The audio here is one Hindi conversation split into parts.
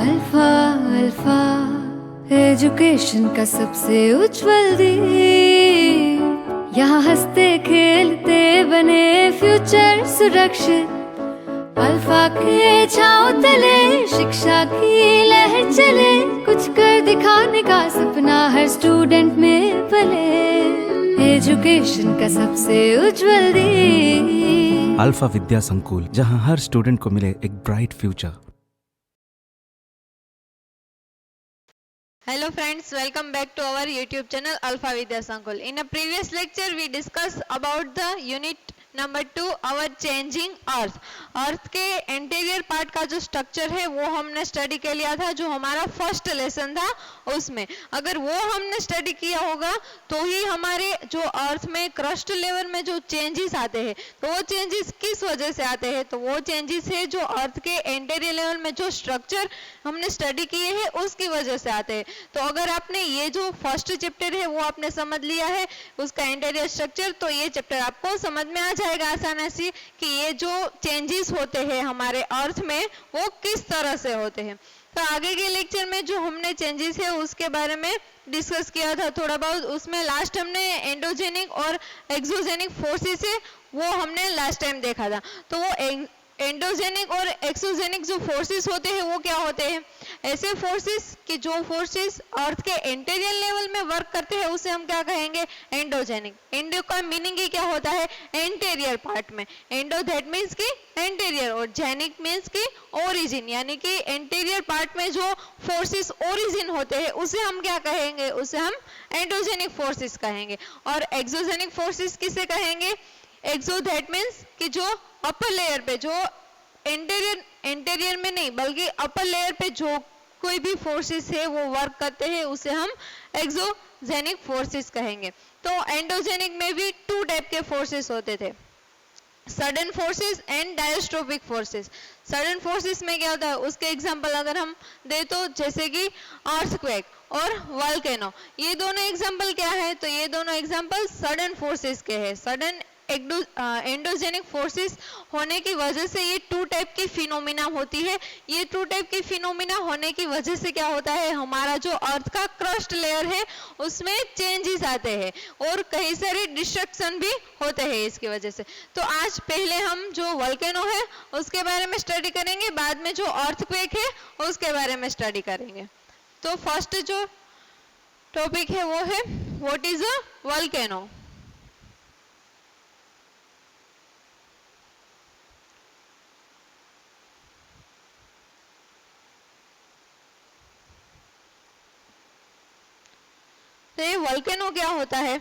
अल्फा अल्फा एजुकेशन का सबसे उज्जवल दीप, यहाँ हंसते खेलते बने फ्यूचर सुरक्षित। अल्फा के छाँव तले शिक्षा की लहर चले, कुछ कर दिखाने का सपना हर स्टूडेंट में पले। एजुकेशन का सबसे उज्जवल दीप, अल्फा विद्या संकुल, जहां हर स्टूडेंट को मिले एक bright future. Hello friends, welcome back to our YouTube channel Alpha Vidya Sankul. In a previous lecture we discussed about the unit number 2 our changing अर्थ। अर्थ के इंटीरियर पार्ट का जो स्ट्रक्चर है वो हमने स्टडी कर लिया था, जो हमारा फर्स्ट लेसन था उसमें। अगर वो हमने स्टडी किया होगा तो ही हमारे जो अर्थ में क्रस्ट लेवल में जो चेंजेस आते हैं, तो वो चेंजेस किस वजह से आते हैं, तो वो चेंजेस है जो अर्थ के इंटीरियर लेवल में जो स्ट्रक्चर हमने स्टडी किए हैं उसकी वजह से आते हैं। तो अगर आपने ये जो फर्स्ट चैप्टर है वो आपने समझ लिया है उसका इंटीरियर स्ट्रक्चर, तो ये चैप्टर आपको समझ में आ जाएगा आसानी से कि ये जो चेंजेस होते हैं हमारे अर्थ में वो किस तरह से होते हैं। तो आगे के लेक्चर में जो हमने चेंजेस है उसके बारे में डिस्कस किया था थोड़ा बहुत। उसमें लास्ट हमने एंडोजेनिक और एक्सोजेनिक फोर्सेस है वो हमने लास्ट टाइम देखा था। तो वो एंडोजेनिक और एक्सोजेनिक जो फोर्सेस होते हैं वो क्या होते हैं, ऐसे फोर्सेस कि जो फोर्सेस अर्थ के इंटीरियर लेवल में वर्क करते हैं उसे हम क्या कहेंगे, एंडोजेनिक। एंडो का मीनिंग ही क्या होता है, इंटीरियर पार्ट में। एंडो दैट मीन्स की इंटीरियर और जेनिक मीन्स की ओरिजिन, यानी कि इंटीरियर पार्ट में जो फोर्सेस ओरिजिन होते हैं उसे हम क्या कहेंगे, उसे हम एंडोजेनिक फोर्सेस कहेंगे। और एक्सोजेनिक फोर्सेस किसे कहेंगे, एक्सो दैट मीन्स कि जो अपर लेयर पे, जो इंटीरियर में नहीं बल्कि अपर लेयर पे जो कोई भी फोर्सेस है वो वर्क करते हैं उसे हम एक्सोजेनिक फोर्सेस कहेंगे। तो एंडोजेनिक में भी 2 टाइप के फोर्सेस होते थे, sudden forces and diastrophic forces. Sudden forces में क्या होता है, उसके एग्जांपल अगर हम दे तो जैसे कि अर्थक्वेक और वोल्केनो, ये दोनों एग्जांपल क्या है, तो ये दोनों एग्जांपल सडन फोर्सेस के हैं। सडन एंडोजेनिक फोर्सेस होने की वजह से ये 2 टाइप की फिनोमिना होती है। ये 2 टाइप की फिनोमिना होने की वजह से क्या होता है, हमारा जो अर्थ का क्रस्ट लेयर है उसमें चेंजेस आते हैं और कई सारे डिस्ट्रक्शन भी होते हैं इसकी वजह से। तो आज पहले हम जो वोल्केनो है उसके बारे में स्टडी करेंगे, बाद में जो अर्थक्वेक है उसके बारे में स्टडी करेंगे। तो फर्स्ट जो टॉपिक है वो है व्हाट इज अ वोल्केनो। तो ये वोल्केनो क्या होता है,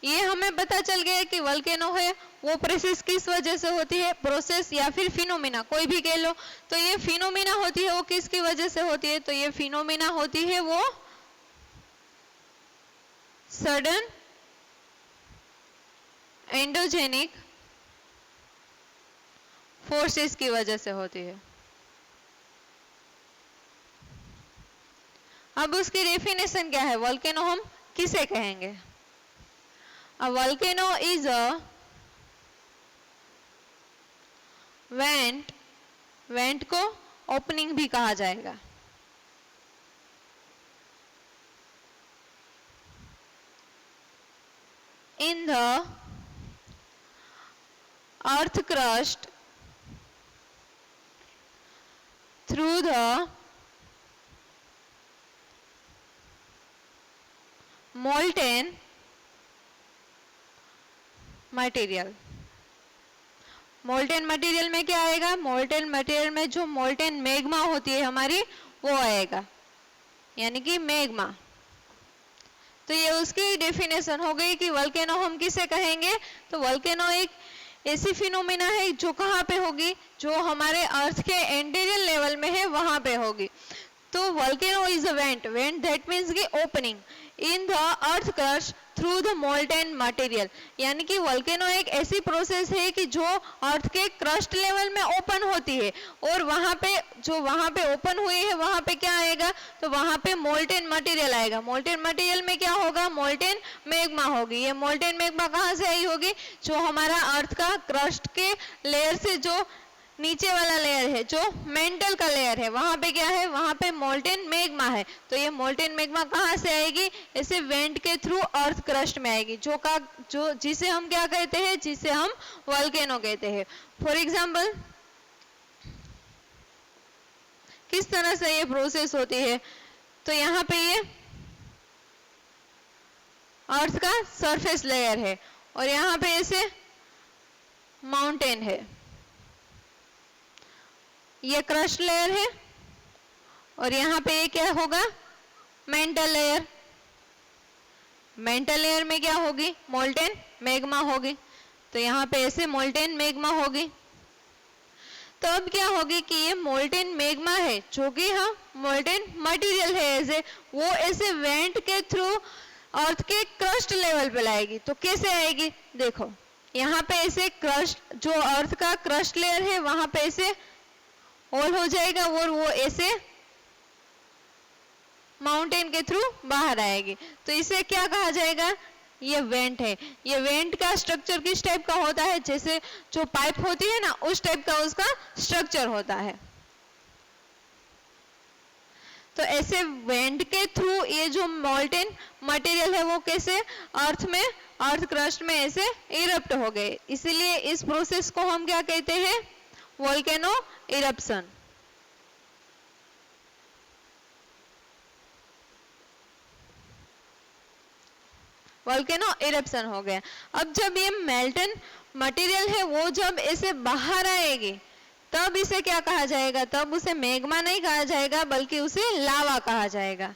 ये हमें पता चल गया कि वोल्केनो है वो प्रोसेस किस वजह से होती है, प्रोसेस या फिर फिनोमिना कोई भी कह लो। तो ये फिनोमिना होती है वो किसकी वजह से होती है, तो ये फिनोमिना होती है वो सडन एंडोजेनिक फोर्सेस की वजह से होती है। अब उसकी डेफिनेशन क्या है, वोल्केनो हम किसे कहेंगे। A volcano is a vent, went को ओपनिंग भी कहा जाएगा। In the earth crust through the molten material. Molten material में क्या आएगा, मोल्टेन मटेरियल में जो मोल्टेन मैग्मा होती है हमारी वो आएगा, यानी कि मैग्मा। तो ये उसकी डेफिनेशन हो गई कि वोल्केनो हम किसे कहेंगे, तो वोल्केनो एक ऐसी फिनोमिना है जो कहाँ पे होगी, जो हमारे अर्थ के इंटीरियर लेवल में है वहां पे होगी। तो volcano is a vent, vent that means की opening in the earth crust through the molten material, यानी कि वोल्केनो एक ऐसी प्रोसेस है कि जो अर्थ के क्रस्ट लेवल में ओपन होती है और वहां पे ओपन हुई है वहां पे क्या आएगा, तो वहां पे मोल्टेन मटेरियल आएगा। मोल्टेन मटेरियल में क्या होगा, मोल्टेन मैग्मा होगी। ये मोल्टेन मैग्मा कहाँ से आई होगी, जो हमारा अर्थ का क्रस्ट के लेयर से जो नीचे वाला लेयर है जो मेंटल का लेयर है, वहां पे क्या है, वहां पे मोल्टेन मैग्मा है। तो ये मोल्टेन मैग्मा कहाँ से आएगी, ऐसे वेंट के थ्रू अर्थ क्रस्ट में आएगी, जो जिसे हम क्या कहते हैं, जिसे हम वोल्केनो कहते हैं। फॉर एग्जाम्पल किस तरह से ये प्रोसेस होती है, तो यहाँ पे ये अर्थ का सरफेस लेयर है और यहाँ पे ऐसे माउंटेन है, ये क्रस्ट लेयर है और यहाँ पे ये क्या होगा, मेंटल लेयर। मेंटल लेयर में क्या होगी, मोल्टेन मैग्मा होगी, तो यहाँ पे ऐसे मोल्टेन मैग्मा होगी। तो अब क्या होगी कि ये मोल्टेन मैग्मा है जो कि हाँ मोल्टेन मटेरियल है, ऐसे वो ऐसे वेंट के थ्रू अर्थ के क्रस्ट लेवल पे लाएगी। तो कैसे आएगी, देखो यहाँ पे ऐसे क्रस्ट, जो अर्थ का क्रस्ट लेयर है वहां पे ऐसे होल हो जाएगा और वो ऐसे माउंटेन के थ्रू बाहर आएगी। तो इसे क्या कहा जाएगा, ये वेंट है। ये वेंट का स्ट्रक्चर किस टाइप का होता है, जैसे जो पाइप होती है ना उस टाइप का उसका स्ट्रक्चर होता है। तो ऐसे वेंट के थ्रू ये जो मोल्टेन मटेरियल है वो कैसे अर्थ में, अर्थ क्रस्ट में ऐसे इरप्ट हो गए, इसीलिए इस प्रोसेस को हम क्या कहते हैं, वोल्केनो इरप्शन। वोल्केनो इरप्शन हो गया। अब जब ये मेल्टन मटेरियल है वो जब ऐसे बाहर आएगी तब इसे क्या कहा जाएगा, तब उसे मैग्मा नहीं कहा जाएगा बल्कि उसे लावा कहा जाएगा।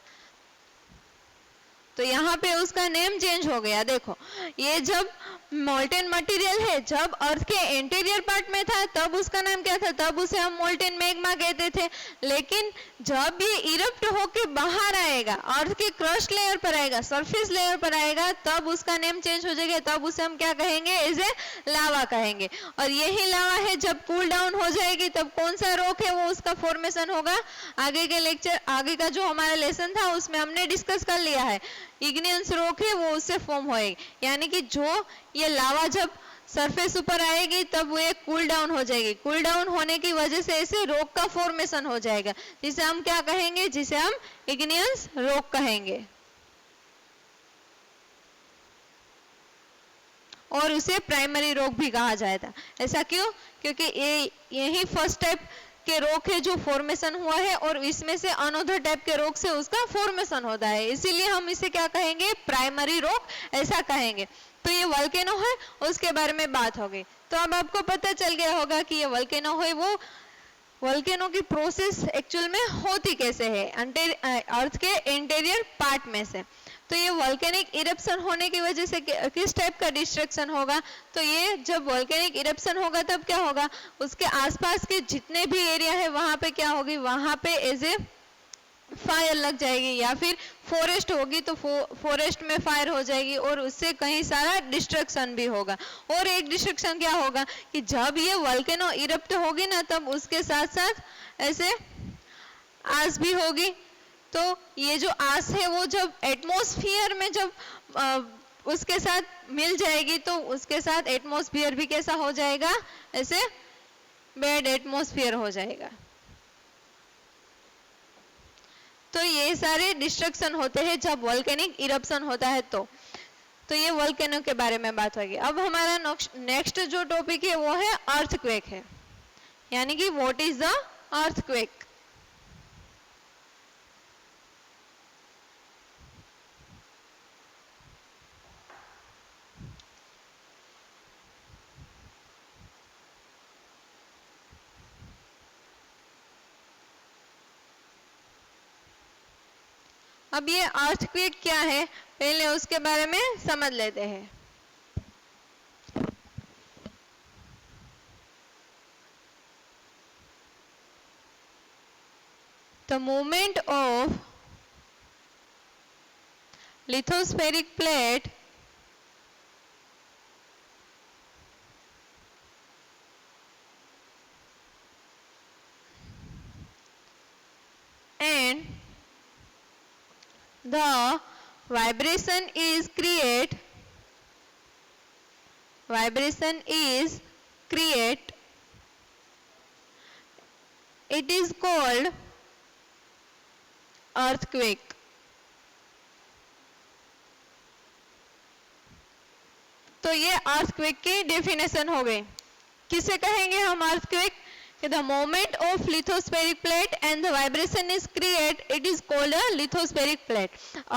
तो यहाँ पे उसका नेम चेंज हो गया। देखो ये जब मोल्टेन मटेरियल है, जब अर्थ के इंटीरियर पार्ट में था तब उसका नाम क्या था, तब उसे हम मोल्टेन मैग्मा कहते थे। लेकिन जब ये इरप्ट होके बाहर आएगा, अर्थ के क्रस्ट लेयर पर आएगा, सरफेस लेयर पर आएगा, तब उसका नेम चेंज हो जाएगा, तब उसे हम क्या कहेंगे, इसे लावा कहेंगे। और यही लावा है जब कूल डाउन हो जाएगी तब कौन सा रॉक है वो उसका फॉर्मेशन होगा। आगे के लेक्चर, आगे का जो हमारा लेसन था उसमें हमने डिस्कस कर लिया है, इग्नियस रॉक है वो उससे फॉर्म होएगी। यानी कि जो ये लावा जब सरफेस ऊपर आएगी तब वो एक कूल डाउन हो जाएगी, कूल डाउन होने की वजह से ऐसे रॉक का फॉर्मेशन हो जाएगा, जिसे हम क्या कहेंगे, जिसे हम इग्नियस रॉक कहेंगे। और उसे प्राइमरी रॉक भी कहा जाता। ऐसा क्यों, क्योंकि ये यही फर्स्ट टाइप के रॉक है जो फॉर्मेशन हुआ है और इसमें से अनदर टाइप के रॉक से उसका फॉर्मेशन होता है, इसीलिए हम इसे क्या कहेंगे, प्राइमरी रॉक ऐसा कहेंगे। तो ये वोल्केनो है, उसके बारे में बात हो गई। तो अब आपको पता चल गया होगा कि ये वोल्केनो है, वो वोल्केनो की प्रोसेस एक्चुअल में होती कैसे है, अर्थ के इंटीरियर पार्ट में से। तो ये वोल्केनिक इरप्शन होने की वजह से किस टाइप का डिस्ट्रक्शन होगा, तो ये जब वोल्केनिक इरप्शन होगा तब क्या होगा, उसके आसपास के जितने भी एरिया है वहां पे क्या होगी, वहां पे एज ए फायर लग जाएगी, या फिर फॉरेस्ट होगी तो फॉरेस्ट में फायर हो जाएगी और उससे कहीं सारा डिस्ट्रक्शन भी होगा। और एक डिस्ट्रक्शन क्या होगा कि जब ये वोल्केनो इरप्ट होगी ना तब उसके साथ साथ ऐसे आस भी होगी। तो ये जो आस है वो जब एटमॉस्फेयर में जब उसके साथ मिल जाएगी तो उसके साथ एटमॉस्फेयर भी कैसा हो जाएगा, ऐसे बैड एटमॉस्फेयर हो जाएगा। तो ये सारे डिस्ट्रक्शन होते हैं जब वोल्केनिक इरप्शन होता है। तो ये वोल्केनो के बारे में बात होगी। अब हमारा नेक्स्ट जो टॉपिक है वो है अर्थक्वेक है, यानी कि व्हाट इज द अर्थक्वेक। अब ये अर्थक्वेक क्या है पहले उसके बारे में समझ लेते हैं। The movement of lithospheric plate and the vibration is create it is called earthquake. तो ये earthquake की डेफिनेशन हो गई. किसे कहेंगे हम earthquake? The moment of lithospheric plate and the vibration is created, it is called a lithospheric plate.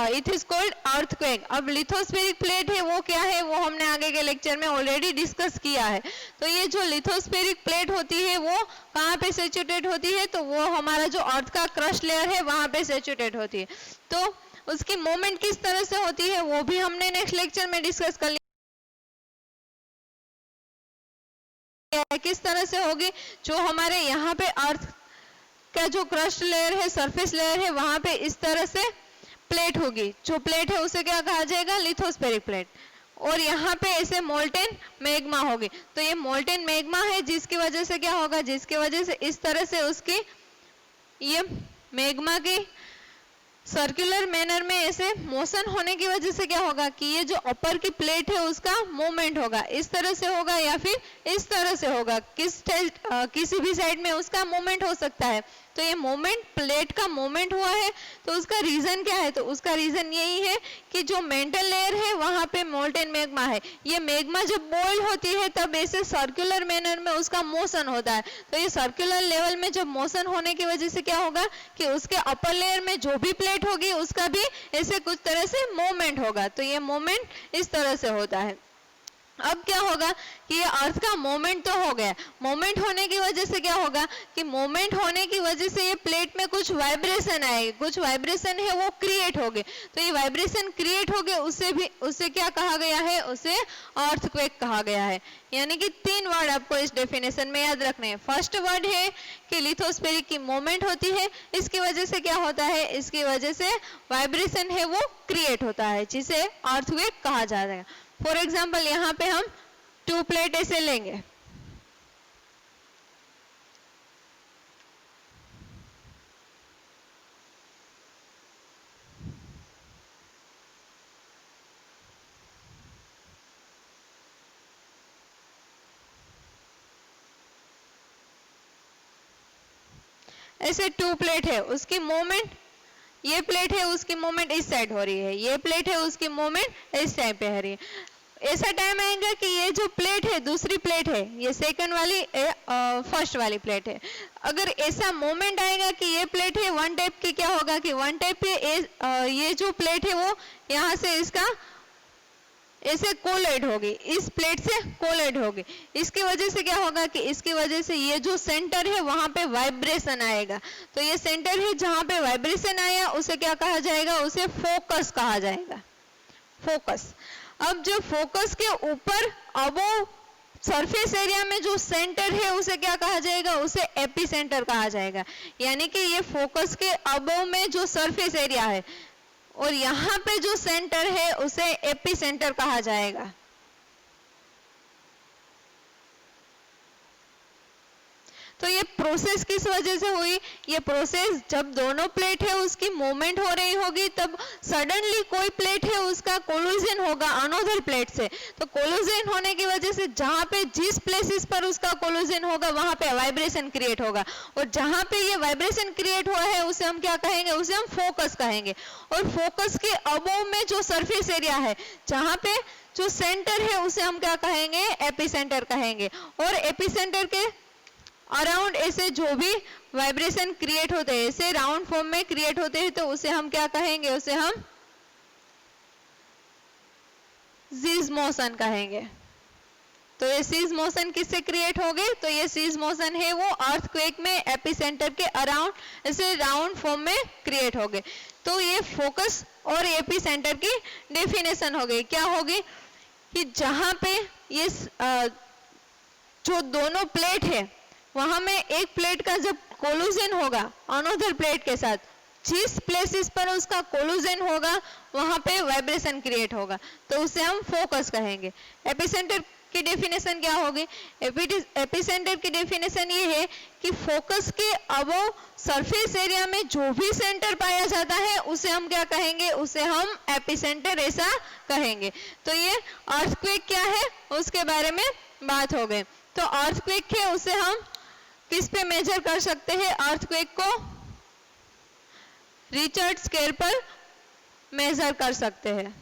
It is called earthquake. अब lithospheric plate है वो क्या है, वो हमने आगे के लेक्चर में ऑलरेडी डिस्कस किया है. तो ये जो lithospheric plate होती है वो कहाँ पे सिचुएटेड होती है, तो वो हमारा जो अर्थ का क्रस्ट लेयर है वहाँ पे सिचुएटेड होती है. तो उसकी मूवमेंट किस तरह से होती है वो भी हमने नेक्स्ट लेक्चर में डिस्कस कर लिया. किस तरह से होगी, जो हमारे यहाँ पे अर्थ का जो क्रस्ट लेयर है, सरफेस लेयर है, वहां पे इस तरह से प्लेट होगी. जो प्लेट है उसे क्या कहा जाएगा, लिथोस्फेरिक प्लेट. और यहाँ पे ऐसे मोल्टेन मैग्मा होगी. तो ये मोल्टेन मैग्मा है जिसकी वजह से क्या होगा, जिसकी वजह से इस तरह से उसकी ये मैग्मा की सर्कुलर मैनर में ऐसे मोशन होने की वजह से क्या होगा कि ये जो अपर की प्लेट है उसका मूवमेंट होगा. इस तरह से होगा या फिर इस तरह से होगा, किसी भी साइड में उसका मूवमेंट हो सकता है. तो ये मूवमेंट, प्लेट का मूवमेंट हुआ है, तो उसका रीजन क्या है, तो उसका रीजन यही है कि जो मेंटल लेयर है वहां पे मोल्टेन मैग्मा है. ये मैग्मा जब बॉयल होती है तब ऐसे सर्कुलर मैनर में उसका मोशन होता है. तो ये सर्कुलर लेवल में जब मोशन होने की वजह से क्या होगा कि उसके अपर लेयर में जो भी प्लेट होगी उसका भी ऐसे कुछ तरह से मूवमेंट होगा. तो ये मूवमेंट इस तरह से होता है. अब क्या होगा कि ये अर्थ का मोमेंट तो हो गया. मोमेंट होने की वजह से क्या होगा कि मोमेंट होने की वजह से ये प्लेट में कुछ वाइब्रेशन आएगी, कुछ वाइब्रेशन है वो क्रिएट हो गए. तो ये वाइब्रेशन क्रिएट हो गए, उसे क्या कहा गया है, उसे अर्थक्वेक कहा गया है. यानी कि 3 वर्ड आपको इस डेफिनेशन में याद रखने हैं. फर्स्ट वर्ड है कि लिथोस्फेरिक की मूवमेंट होती है, इसकी वजह से क्या होता है, इसकी वजह से वाइब्रेशन है वो क्रिएट होता है, जिसे अर्थक्वेक कहा जाता है. फॉर एग्जाम्पल यहाँ पे हम 2 प्लेट ऐसे लेंगे. ऐसे 2 प्लेट है, उसकी मूवमेंट, ये प्लेट है उसकी मूवमेंट इस साइड हो रही है, ये प्लेट है उसकी मूवमेंट इस साइड पे हो रही है. ऐसा टाइम आएगा कि ये जो प्लेट है, दूसरी प्लेट है, ये सेकंड वाली फर्स्ट वाली प्लेट है, अगर ऐसा मोमेंट आएगा कि ये प्लेट है वन टाइप की, क्या होगा कि वन टाइप पे ये जो प्लेट है वो यहाँ से इसका ऐसे कोलाइड होगी, इस प्लेट से कोलाइड होगी. इसकी वजह से क्या होगा कि इसकी वजह से ये जो सेंटर है वहां पे वाइब्रेशन आएगा. तो ये सेंटर है जहां पे वाइब्रेशन आया उसे क्या कहा जाएगा, उसे फोकस कहा जाएगा. फोकस. अब जो फोकस के ऊपर अबोव सरफेस एरिया में जो सेंटर है उसे क्या कहा जाएगा, उसे एपिसेंटर कहा जाएगा. यानी कि ये फोकस के अबोव में जो सरफेस एरिया है और यहाँ पे जो सेंटर है उसे एपिसेंटर कहा जाएगा. तो ये प्रोसेस किस वजह से हुई, ये प्रोसेस जब दोनों प्लेट है उसकी मूवमेंट हो रही होगी, तब सडनली कोई प्लेट है उसका कोलिजन होगा अनदर प्लेट से. तो कोलिजन होने की वजह से जहाँ पे जिस प्लेसेस पर उसका कोलिजन होगा वहां पे वाइब्रेशन क्रिएट होगा, और जहाँ पे ये वाइब्रेशन क्रिएट हुआ है उसे हम क्या कहेंगे, उसे हम फोकस कहेंगे. और फोकस के अबोव में जो सरफेस एरिया है, जहाँ पे जो सेंटर है उसे हम क्या कहेंगे, एपिसेंटर कहेंगे. और एपिसेंटर के अराउंड ऐसे जो भी वाइब्रेशन क्रिएट होते हैं, ऐसे राउंड फॉर्म में क्रिएट होते हैं, तो उसे हम क्या कहेंगे, उसे हम सीज मोशन कहेंगे. तो ये सीज मोशन किससे क्रिएट हो गए, तो ये सीज मोशन है वो अर्थक्वेक में एपिसेंटर के अराउंड ऐसे राउंड फॉर्म में क्रिएट हो गए. तो ये फोकस और एपिसेंटर की डेफिनेशन हो गई. क्या होगी कि जहां पे ये जो दोनों प्लेट है वहां में एक प्लेट का जब कोलिजन होगा अनदर प्लेट के साथ, जिस प्लेसेस पर उसका कोलिजन होगा वहां पे वाइब्रेशन क्रिएट होगा, तो उसे हम फोकस कहेंगे. एपिसेंटर की डेफिनेशन क्या होगी, एपिसेंटर की डेफिनेशन ये है कि फोकस के अबोव सरफेस एरिया में जो भी सेंटर पाया जाता है उसे हम क्या कहेंगे, उसे हम एपिसेंटर ऐसा कहेंगे. तो ये अर्थक्वेक क्या है उसके बारे में बात हो गई. तो अर्थक्वेक है उसे हम किस पे मेजर कर सकते हैं अर्थक्वेक को? रिचर्ड स्केल पर मेजर कर सकते हैं।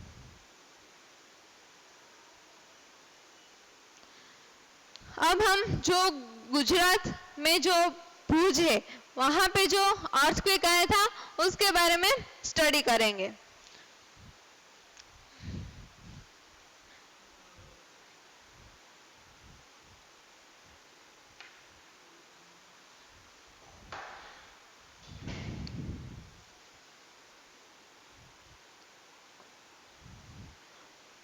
अब हम जो गुजरात में जो भुज है वहां पे जो अर्थक्वेक आया था उसके बारे में स्टडी करेंगे।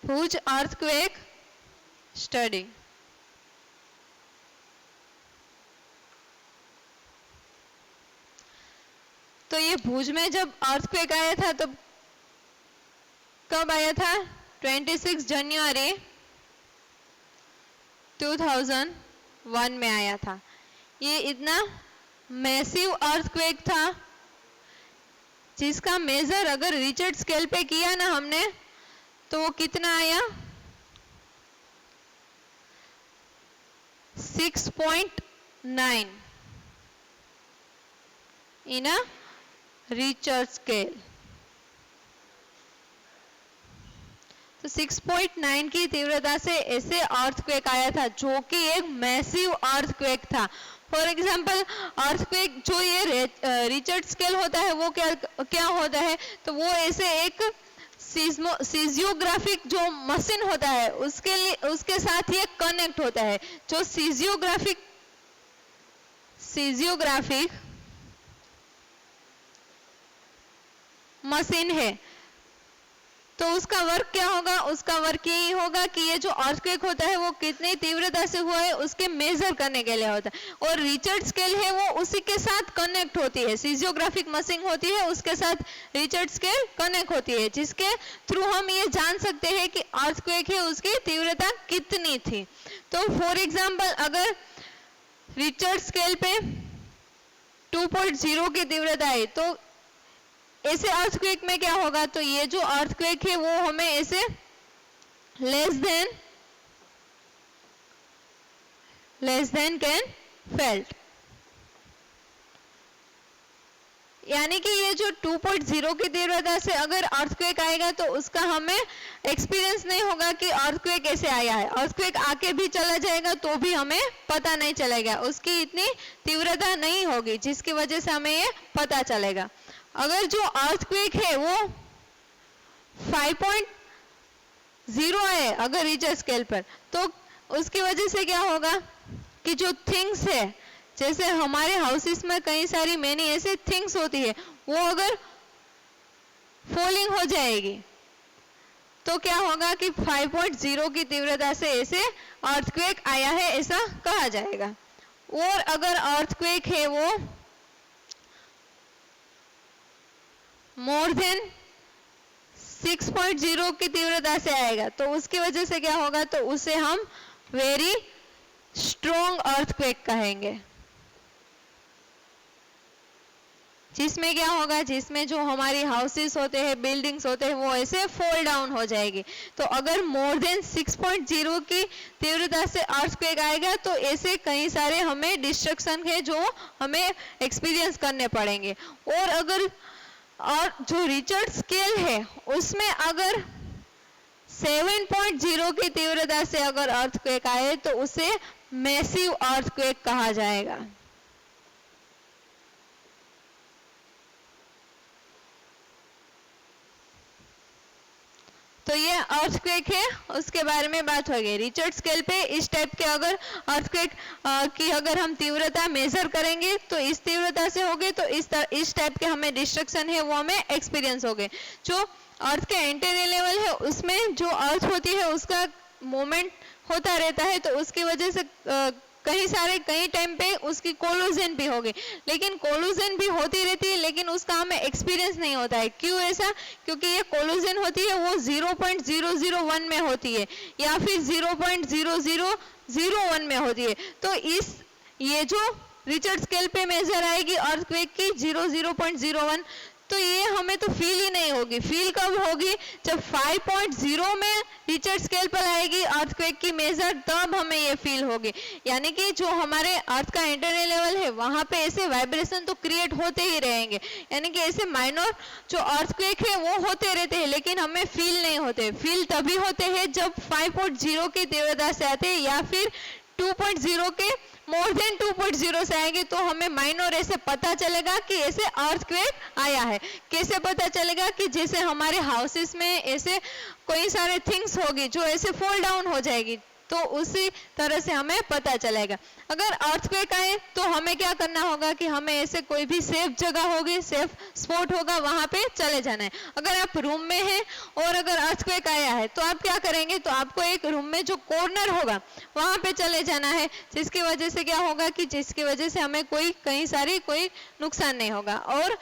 भुज अर्थक्वेक स्टडी। तो ये भुज में जब अर्थक्वेक आया था तो कब आया था? 26 जनवरी 2001 में आया था। ये इतना मैसिव अर्थक्वेक था जिसका मेजर अगर रिचर्ड स्केल पे किया ना हमने तो वो कितना आया? 6.9 इन अ रिचर्ड स्केल। तो 6.9 की तीव्रता से ऐसे अर्थक्वेक आया था जो कि एक मैसिव अर्थक्वेक था। फॉर एग्जाम्पल अर्थक्वेक जो ये रिचर्ड स्केल होता है वो क्या होता है? तो वो ऐसे एक सीजियोग्राफिक जो मशीन होता है उसके साथ ये कनेक्ट होता है। जो सीजियोग्राफिक मशीन है तो उसका वर्क क्या होगा? उसका वर्क यही होगा कि ये जो अर्थक्वेक होता है वो कितनी तीव्रता से हुआ है उसके मेजर करने के लिए होता है। और रिचर्ड स्केल है वो उसी के साथ कनेक्ट होती है, सीजियोग्राफिक मशीन होती है उसके साथ रिचर्ड स्केल कनेक्ट होती है, जिसके थ्रू हम ये जान सकते हैं कि अर्थक्वेक है उसकी तीव्रता कितनी थी। तो फॉर एग्जाम्पल अगर रिचर्ड स्केल पे 2.0 की तीव्रता है तो ऐसे अर्थक्वेक में क्या होगा? तो ये जो अर्थक्वेक है वो हमें ऐसे लेस देन कैन फेल्ट, यानी कि ये जो 2.0 की तीव्रता से अगर अर्थक्वेक आएगा तो उसका हमें एक्सपीरियंस नहीं होगा कि अर्थक्वेक ऐसे आया है। अर्थक्वेक आके भी चला जाएगा तो भी हमें पता नहीं चलेगा, उसकी इतनी तीव्रता नहीं होगी जिसकी वजह से हमें ये पता चलेगा। अगर जो अर्थक्वेक है वो 5.0 है अगर रिचर्ड स्केल पर तो उसकी वजह से क्या होगा कि जो थिंग्स है जैसे हमारे हाउसेस में कई सारी मैनी ऐसे थिंग्स होती है वो अगर फॉलिंग हो जाएगी तो क्या होगा कि 5.0 की तीव्रता से ऐसे अर्थक्वेक आया है ऐसा कहा जाएगा। और अगर अर्थक्वेक है वो मोर देन 6.0 की तीव्रता से आएगा तो उसकी वजह से क्या होगा? तो उसे हम वेरी स्ट्रॉन्ग अर्थक्वेक कहेंगे, जिसमें क्या होगा? जिसमें जो हमारी हाउसेस होते हैं, बिल्डिंग्स होते हैं वो ऐसे फॉल डाउन हो जाएगी। तो अगर मोर देन 6.0 की तीव्रता से अर्थक्वेक आएगा तो ऐसे कई सारे हमें डिस्ट्रक्शन है जो हमें एक्सपीरियंस करने पड़ेंगे। और जो रिचर्ड स्केल है उसमें अगर 7.0 की तीव्रता से अगर अर्थक्वेक आए तो उसे मैसिव अर्थक्वेक कहा जाएगा। तो ये अर्थक्वेक है उसके बारे में बात हो गई। रिचर्ड स्केल पे इस टाइप के अगर अर्थक्वेक की अगर हम तीव्रता मेजर करेंगे तो इस तीव्रता से होगे तो इस टाइप के हमें डिस्ट्रक्शन है वो हमें एक्सपीरियंस हो गए। जो अर्थ के एंटीरियर लेवल है उसमें जो अर्थ होती है उसका मूवमेंट होता रहता है तो उसकी वजह से कई टाइम पे उसकी कोलूजन भी होगी, लेकिन कोलूजन भी होती रहती है लेकिन उसका हमें एक्सपीरियंस नहीं होता है। क्यों ऐसा? क्योंकि ये कोलूजन होती है वो 0.001 में होती है या फिर 0.0001 में होती है। तो ये जो रिचर्ड स्केल पे मेजर आएगी अर्थक्वेक की 0.01 तो ये हमें तो फील ही नहीं होगी। फील कब होगी? जब 5.0 में रिचर स्केल पर आएगी अर्थक्वेक की मेजर, तब हमें ये फील होगी। यानी कि जो हमारे अर्थ का इंटरनल लेवल है वहां पे ऐसे वाइब्रेशन तो क्रिएट होते ही रहेंगे, यानी कि ऐसे माइनर जो अर्थक्वेक है वो होते रहते हैं, लेकिन हमें फील नहीं होते। फील तभी होते हैं जब 5.0 की तीव्रता से आते हैं या फिर 2.0 के मोर देन 2.0 से आएंगे, तो हमें माइनर ऐसे पता चलेगा कि ऐसे अर्थक्वेक आया है। कैसे पता चलेगा? कि जैसे हमारे हाउसेस में ऐसे कोई सारे थिंग्स होगी जो ऐसे फॉल डाउन हो जाएगी, तो उसी तरह से हमें पता चलेगा। अगर अर्थक्वेक आए तो हमें क्या करना होगा कि हमें ऐसे कोई भी सेफ जगह होगी, सेफ स्पॉट होगा, वहां पे चले जाना है। अगर आप रूम में हैं और अगर अर्थक्वेक आया है तो आप क्या करेंगे? तो आपको एक रूम में जो कॉर्नर होगा वहां पे चले जाना है, जिसकी वजह से क्या होगा कि जिसकी वजह से हमें कोई नुकसान नहीं होगा। और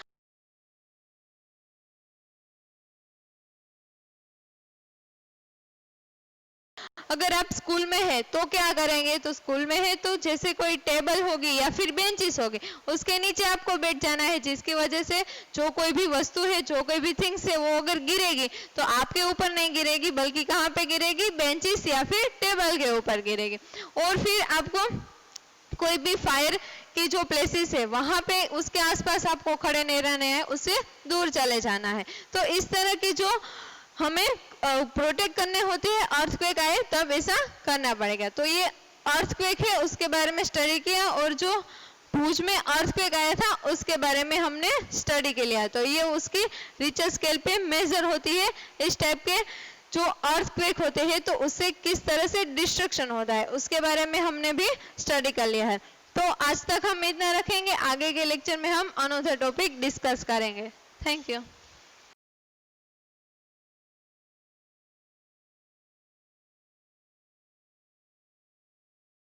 अगर आप स्कूल में है तो क्या करेंगे? तो स्कूल में है तो जैसे कोई टेबल होगी या फिर बेंचेस होगी, उसके नीचे आपको बैठ जाना है, जिसकी वजह से जो कोई भी वस्तु है, जो कोई भी थिंग्स है, वो अगर गिरेगी तो आपके ऊपर नहीं गिरेगी, बल्कि कहाँ पे गिरेगी? बेंचेस या फिर टेबल के ऊपर गिरेगी। और फिर आपको कोई भी फायर की जो प्लेसेस है वहां पे उसके आसपास आपको खड़े नहीं रहना है, उससे दूर चले जाना है। तो इस तरह की जो हमें प्रोटेक्ट करने होती है, अर्थक्वेक आए तब ऐसा करना पड़ेगा। तो ये अर्थक्वेक है, उसके बारे में स्टडी किया, और जो भुज में अर्थक्वेक आया था उसके बारे में हमने स्टडी के लिया। तो ये उसकी रिचर स्केल पे मेजर होती है। इस टाइप के जो अर्थक्वेक होते हैं तो उससे किस तरह से डिस्ट्रक्शन होता है उसके बारे में हमने भी स्टडी कर लिया है। तो आज तक हम इतना रखेंगे, आगे के लेक्चर में हम अनदर टॉपिक डिस्कस करेंगे। Thank you.